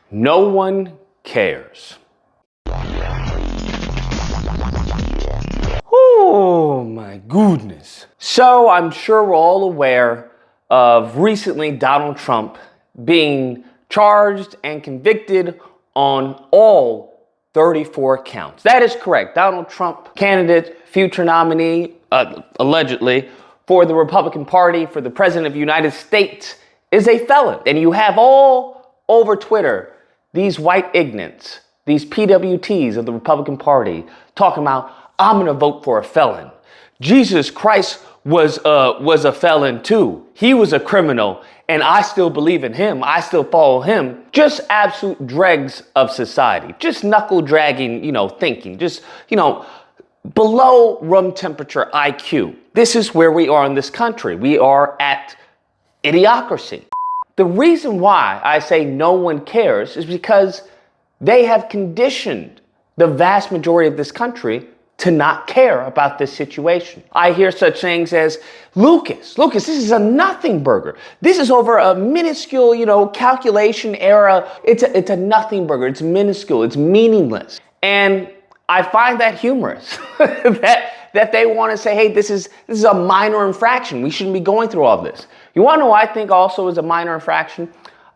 No one cares. Oh my goodness. So I'm sure we're all aware of recently Donald Trump being charged and convicted on all 34 counts. That is correct. Donald Trump, candidate, future nominee, allegedly, for the Republican Party for the President of the United States, is a felon. And you have all over Twitter these white ignorants, these PWTs of the Republican Party, talking about, I'm going to vote for a felon. Jesus Christ was a felon too. He was a criminal, and I still believe in him. I still follow him. Just absolute dregs of society. Just knuckle dragging, thinking. Just, below room temperature IQ. This is where we are in this country. We are at idiocracy. The reason why I say no one cares is because they have conditioned the vast majority of this country to not care about this situation. I hear such things as, Lucas, this is a nothing burger. This is over a minuscule, calculation error. It's a nothing burger. It's minuscule. It's meaningless. And I find that humorous that they want to say, hey, this is a minor infraction. We shouldn't be going through all this. You want to know what I think also is a minor infraction?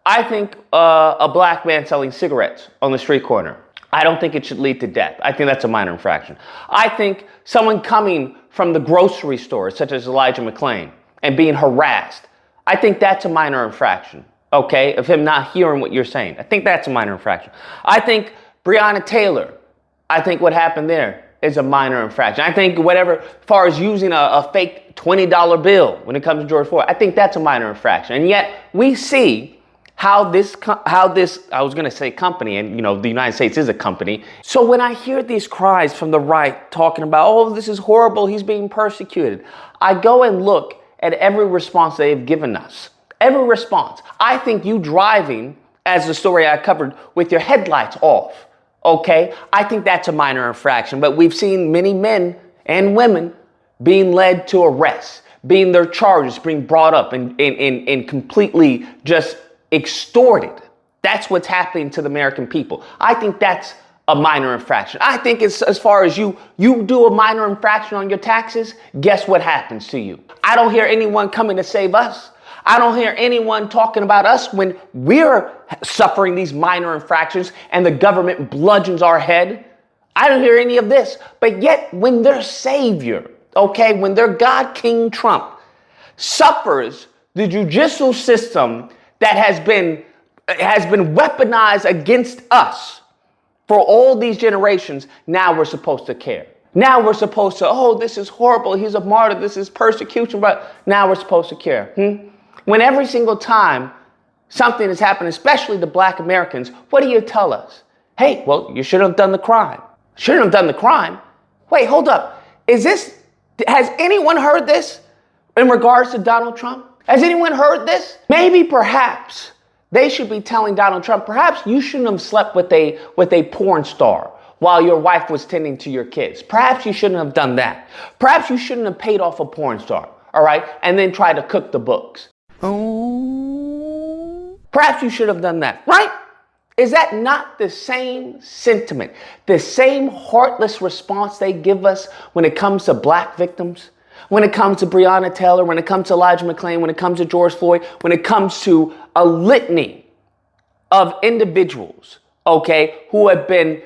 I think a black man selling cigarettes on the street corner, I don't think it should lead to death. I think that's a minor infraction. I think someone coming from the grocery store, such as Elijah McClain, and being harassed, I think that's a minor infraction, okay, of him not hearing what you're saying. I think that's a minor infraction. I think Breonna Taylor, I think what happened there is a minor infraction. I think whatever, as far as using a fake $20 bill when it comes to George Floyd, I think that's a minor infraction. And yet we see how this, I was going to say company, and the United States is a company. So when I hear these cries from the right talking about, oh, this is horrible, he's being persecuted, I go and look at every response they've given us. Every response. I think you driving, as the story I covered, with your headlights off, okay? I think that's a minor infraction, but we've seen many men and women being led to arrest, being their charges being brought up and completely just extorted. That's what's happening to the American people. I think that's a minor infraction. I think it's as far as you do a minor infraction on your taxes, guess what happens to you? I don't hear anyone coming to save us. I don't hear anyone talking about us when we're suffering these minor infractions and the government bludgeons our head. I don't hear any of this. But yet when their savior, okay, when their God King Trump suffers the judicial system that has been weaponized against us for all these generations, now we're supposed to care. Now we're supposed to, oh, this is horrible, he's a martyr, this is persecution, but now we're supposed to care. When every single time something has happened, especially to black Americans, what do you tell us? Hey, well, you shouldn't have done the crime. Shouldn't have done the crime? Wait, hold up. Has anyone heard this in regards to Donald Trump? Has anyone heard this? Maybe perhaps they should be telling Donald Trump, perhaps you shouldn't have slept with a porn star while your wife was tending to your kids. Perhaps you shouldn't have done that. Perhaps you shouldn't have paid off a porn star, all right, and then try to cook the books. Oh. Perhaps you should have done that, right? Is that not the same sentiment, the same heartless response they give us when it comes to black victims? When it comes to Breonna Taylor, when it comes to Elijah McClain, when it comes to George Floyd, when it comes to a litany of individuals, okay, who have been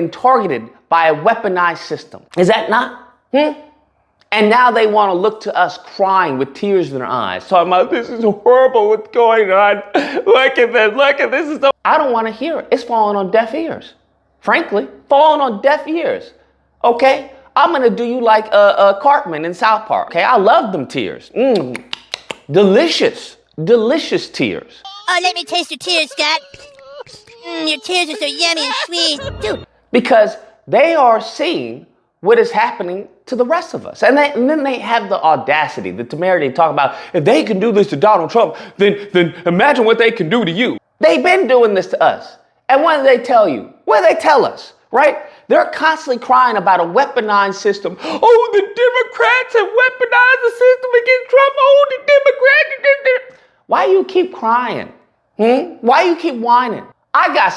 targeted by a weaponized system. Is that not? And now they want to look to us crying with tears in their eyes, talking about this is horrible, what's going on? Look at this, I don't want to hear it. It's falling on deaf ears. Frankly, falling on deaf ears. Okay? I'm going to do you like Cartman in South Park. Okay, I love them tears. Delicious tears. Oh, let me taste your tears, Scott. Your tears are so yummy and sweet. Dude. Because they are seeing what is happening to the rest of us. And then they have the audacity, the temerity to talk about, if they can do this to Donald Trump, then imagine what they can do to you. They've been doing this to us. And what do they tell you? What do they tell us, right? They're constantly crying about a weaponized system. Oh, the Democrats have weaponized the system against Trump. Oh, the Democrats. Why you keep crying? Why you keep whining? I got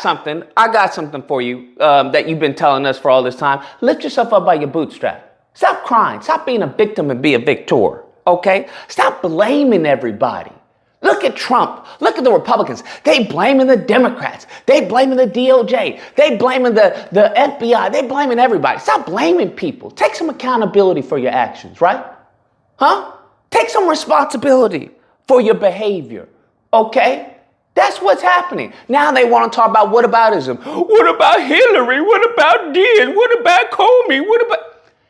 something for you that you've been telling us for all this time. Lift yourself up by your bootstrap. Stop crying. Stop being a victim and be a victor. Okay? Stop blaming everybody. Look at Trump. Look at the Republicans. They blaming the Democrats. They blaming the DOJ. They blaming the FBI. They blaming everybody. Stop blaming people. Take some accountability for your actions, right? Huh? Take some responsibility for your behavior. Okay? That's what's happening. Now they want to talk about whataboutism. What about Hillary? What about Dean? What about Comey? What about...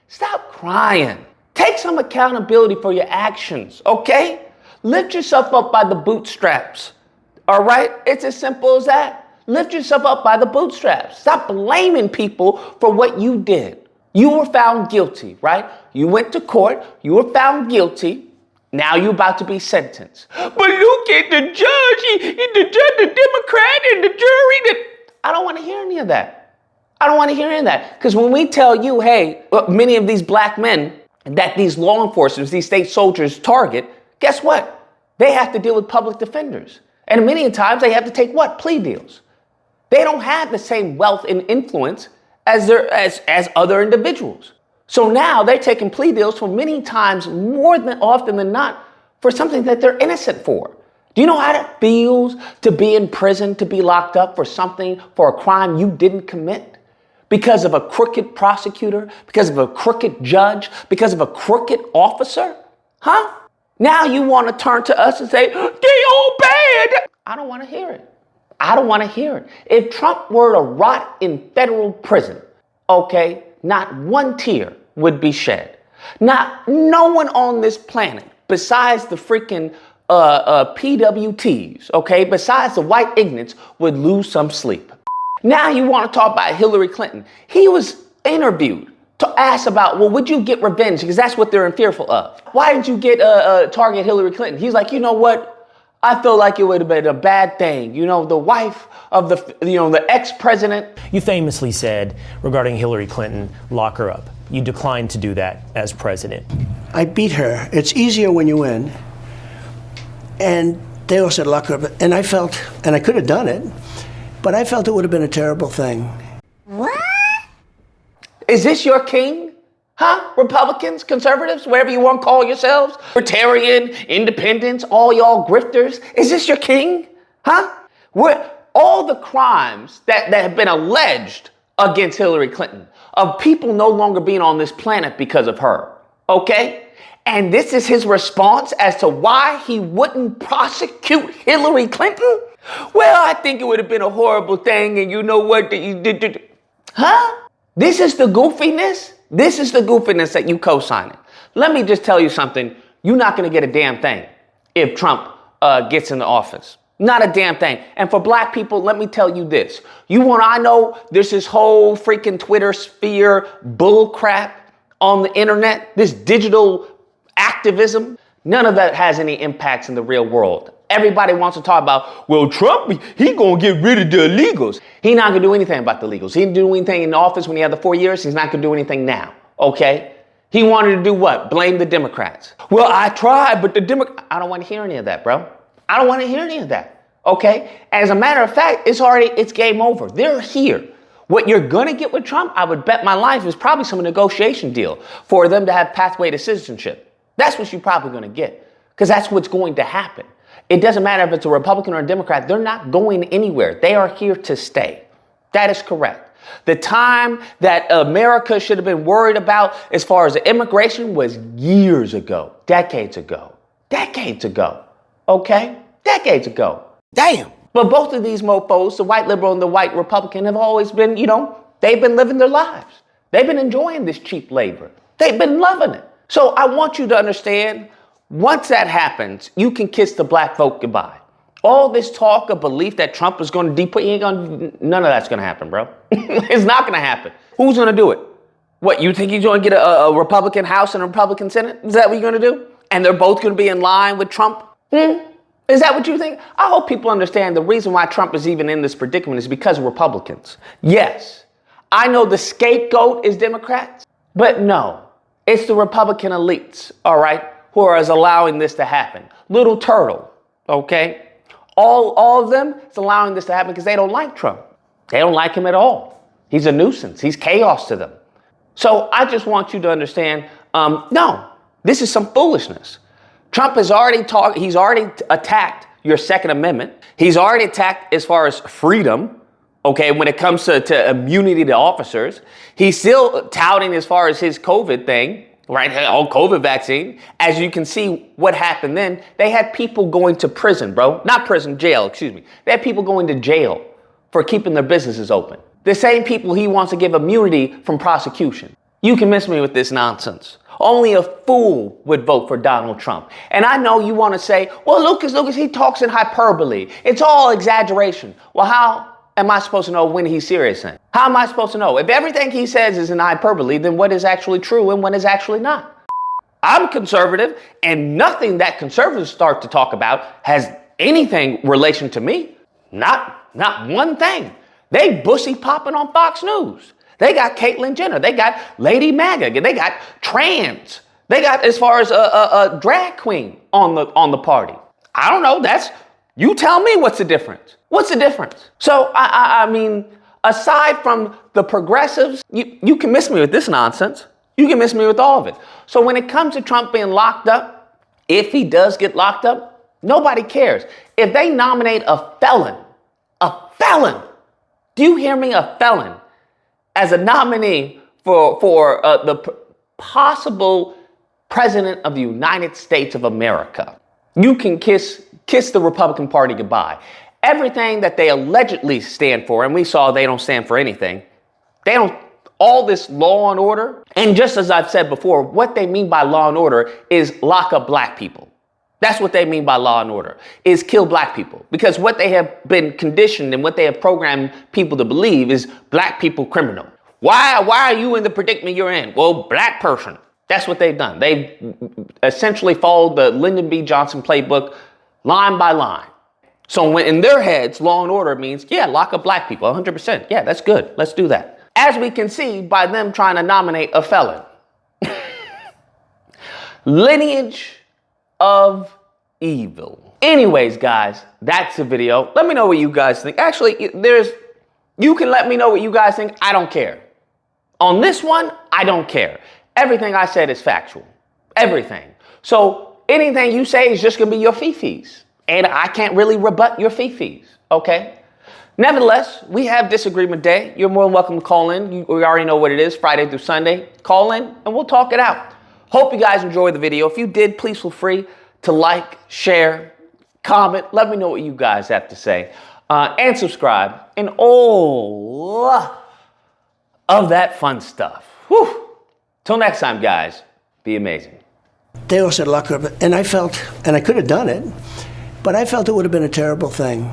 Stop crying. Take some accountability for your actions, okay? Lift yourself up by the bootstraps, all right? It's as simple as that. Lift yourself up by the bootstraps. Stop blaming people for what you did. You were found guilty, right? You went to court. You were found guilty. Now you're about to be sentenced. But look at the judge, the Democrat, and the jury. I don't want to hear any of that. I don't want to hear any of that. Because when we tell you, hey, many of these black men that these law enforcers, these state soldiers target, guess what? They have to deal with public defenders. And many times they have to take what? Plea deals. They don't have the same wealth and influence as other individuals. So now they're taking plea deals for many times more than often than not for something that they're innocent for. Do you know how it feels to be in prison, to be locked up for something, for a crime you didn't commit? Because of a crooked prosecutor, because of a crooked judge, because of a crooked officer? Huh? Now you want to turn to us and say, they all bad. I don't want to hear it. I don't want to hear it. If Trump were to rot in federal prison, okay, not one tear would be shed. No one on this planet, besides the freaking PWTs, okay, besides the white ignorants, would lose some sleep. Now you want to talk about Hillary Clinton. He was interviewed to ask about, well, would you get revenge? Because that's what they're fearful of. Why didn't you get target Hillary Clinton? He's like, you know what? I feel like it would have been a bad thing. You know, the wife of the ex-president. You famously said regarding Hillary Clinton, lock her up. You declined to do that as president. I beat her. It's easier when you win. And they all said lock her up. And I felt, and I could have done it, but I felt it would have been a terrible thing. What? Is this your king? Huh? Republicans, conservatives, whatever you want to call yourselves, libertarian, independents, all y'all grifters. Is this your king? Huh? Where all the crimes that have been alleged against Hillary Clinton, of people no longer being on this planet because of her, okay? And this is his response as to why he wouldn't prosecute Hillary Clinton? Well, I think it would have been a horrible thing, and you know what? Huh? This is the goofiness? This is the goofiness that you co-signing. Let me just tell you something. You're not going to get a damn thing if Trump gets into office. Not a damn thing. And for black people, let me tell you this. I know there's this whole freaking Twitter sphere bull crap on the internet, this digital activism. None of that has any impacts in the real world. Everybody wants to talk about, well, Trump, he gonna get rid of the illegals. He not gonna do anything about the illegals. He didn't do anything in the office when he had the 4 years. He's not gonna do anything now, okay? He wanted to do what? Blame the Democrats. Well, I tried, but I don't want to hear any of that, bro. I don't want to hear any of that, okay? As a matter of fact, it's game over. They're here. What you're gonna get with Trump, I would bet my life, is probably some negotiation deal for them to have pathway to citizenship. That's what you're probably gonna get, because that's what's going to happen. It doesn't matter if it's a Republican or a Democrat. They're not going anywhere. They are here to stay. That is correct. The time that America should have been worried about as far as the immigration was years ago, decades ago, okay? Decades ago. Damn. But both of these mofos, the white liberal and the white Republican, have always been, they've been living their lives. They've been enjoying this cheap labor. They've been loving it. So I want you to understand, once that happens, you can kiss the black vote goodbye. All this talk of belief that Trump is going to deport, none of that's going to happen, bro. It's not going to happen. Who's going to do it? What, you think he's going to get a Republican House and a Republican Senate? Is that what you're going to do? And they're both going to be in line with Trump? Is that what you think? I hope people understand the reason why Trump is even in this predicament is because of Republicans. Yes, I know the scapegoat is Democrats, but no, it's the Republican elites, all right, who are allowing this to happen. Little turtle, okay? All of them is allowing this to happen because they don't like Trump. They don't like him at all. He's a nuisance. He's chaos to them. So I just want you to understand, no, this is some foolishness. Trump has he's already attacked your Second Amendment. He's already attacked as far as freedom, okay, when it comes to immunity to officers. He's still touting as far as his COVID thing, right? Oh, COVID vaccine. As you can see what happened then, they had people going to prison, bro. Not prison, jail, excuse me. They had people going to jail for keeping their businesses open. The same people he wants to give immunity from prosecution. You can miss me with this nonsense. Only a fool would vote for Donald Trump. And I know you want to say, well, Lucas, he talks in hyperbole. It's all exaggeration. Well, how am I supposed to know when he's serious then? How am I supposed to know? If everything he says is in hyperbole, then what is actually true and what is actually not? I'm conservative, and nothing that conservatives start to talk about has anything relation to me. Not one thing. They bussy popping on Fox News. They got Caitlyn Jenner. They got Lady Gaga. They got trans. They got as far as a drag queen on the party. I don't know. You tell me what's the difference. What's the difference? So I mean, aside from the progressives, you can miss me with this nonsense. You can miss me with all of it. So when it comes to Trump being locked up, if he does get locked up, nobody cares. If they nominate a felon, do you hear me? A felon as a nominee for the possible president of the United States of America, you can kiss the Republican Party goodbye. Everything that they allegedly stand for, and we saw they don't stand for anything. All this law and order, and just as I've said before, what they mean by law and order is lock up black people. That's what they mean by law and order, is kill black people. Because what they have been conditioned and what they have programmed people to believe is black people criminal. Why are you in the predicament you're in? Well, black person. That's what they've done. They've essentially followed the Lyndon B. Johnson playbook line by line. So when in their heads, law and order means, yeah, lock up black people, 100%. Yeah, that's good. Let's do that. As we can see by them trying to nominate a felon. Lineage of evil. Anyways, guys, that's the video. Let me know what you guys think. Actually, you can let me know what you guys think. I don't care. On this one, I don't care. Everything I said is factual. Everything. So anything you say is just going to be your fifis. And I can't really rebut your fifis. Okay? Nevertheless, we have disagreement day. You're more than welcome to call in. We already know what it is, Friday through Sunday. Call in and we'll talk it out. Hope you guys enjoyed the video. If you did, please feel free to like, share, comment. Let me know what you guys have to say. And subscribe and all of that fun stuff. Whew. Till next time, guys, be amazing. They all said lock her up, and I felt, and I could have done it, but I felt it would have been a terrible thing